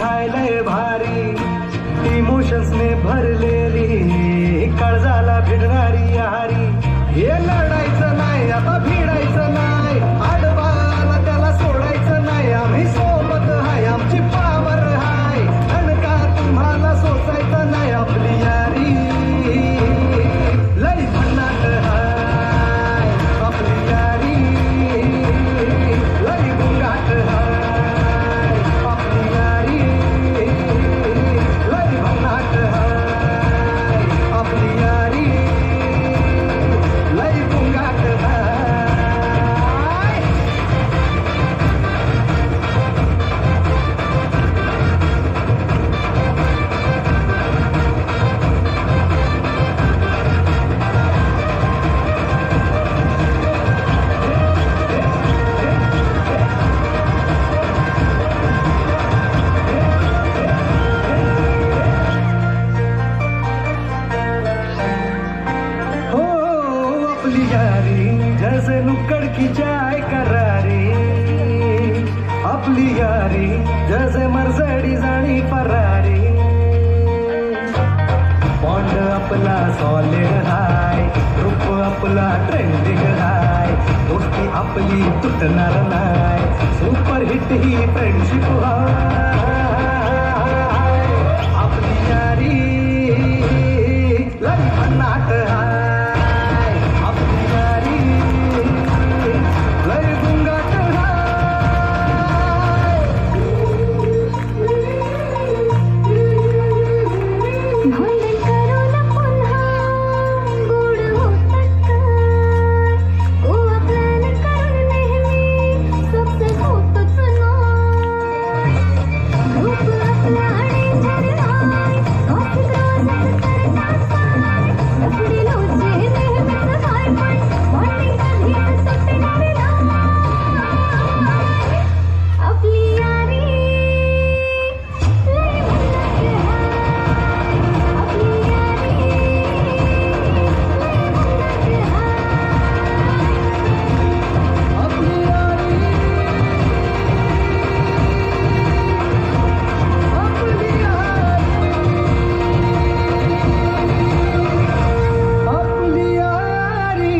हाय लय भारी, इमोशन्सने भरलेली काळजाला भिडणारी यारी. हे लढायचं नाही आता भिडायचं नाही, आडवाला त्याला सोडायचं नाही. आम्ही सोबत हाय आमची पावर हाय, का तुम्हाला सोसायचं नाही. आपली यारी लई भन्नाट हाय, आपली यारी लई गुंगाट हाय, आपली यारी लई भन्नाट हाय, आपली यारी लई गुंगाट हाय. हो आपली यारी जैसे नुक्कड़ की चाय करारी, आपली यारी जैसे मर्सिडीज आणि फरारी. बॉन्ड आपला सॉलिड हाय, रूप आपला ट्रेंडिंग हाय, दोस्ती आपली तुटणार नाय, सुपर हिट ही फ्रेंडशिप हाय. आपली यारी लई भन्नाट हाय, आपली यारी लई गुंगाट हाय. भांडण करू न पुन्हा गोड होतात का, गोवा प्लॅन करून नेहमी सक्सेस होतच ना. ग्रुप आपला डेंजर हाय, कॉफी क्रोसेस करतात काय, लफडी लोचे नेहमीच हाय, पण बॉन्डिंग कधीच तुटणार नाही. आपली यारी लई भन्नाट हाय, आपली यारी लई भन्नाट हाय. आपली यारी आपली यारी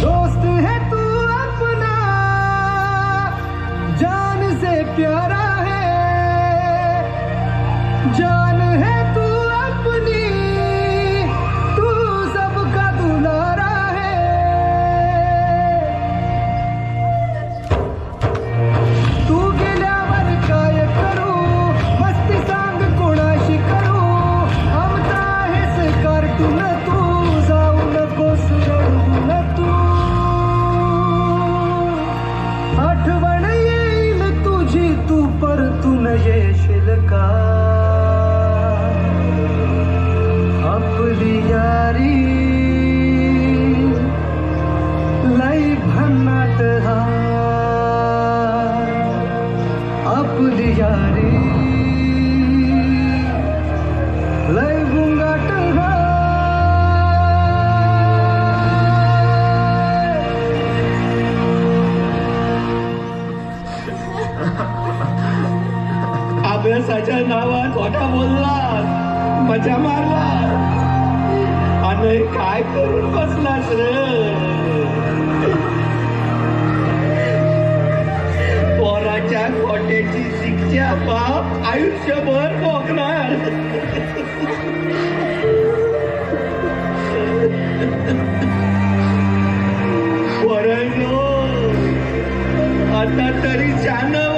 दोस्त है तू अपना, जान से प्यारा है, जान है तू अपनी, तू सबका दुलारा है. तू गेल्यावर काय करू, मस्ती सांग कोणाशी करू, आमचा आहेस कार्टून तू, जाऊ नकोस रडून तू. आठवण येईल तुझी तू परतून येशील का. आपली यारी लई भन्नाट हाय, आपली यारी लई गुंगाट हाय. अभ्यासाच्या नावात खोटा बोलला, मजा मारला आणि काय करून बसलास रे. पोराच्या खोट्याची शिक्षा बाप आयुष्यभर भोगणार. पोरांनो, आता तरी जानव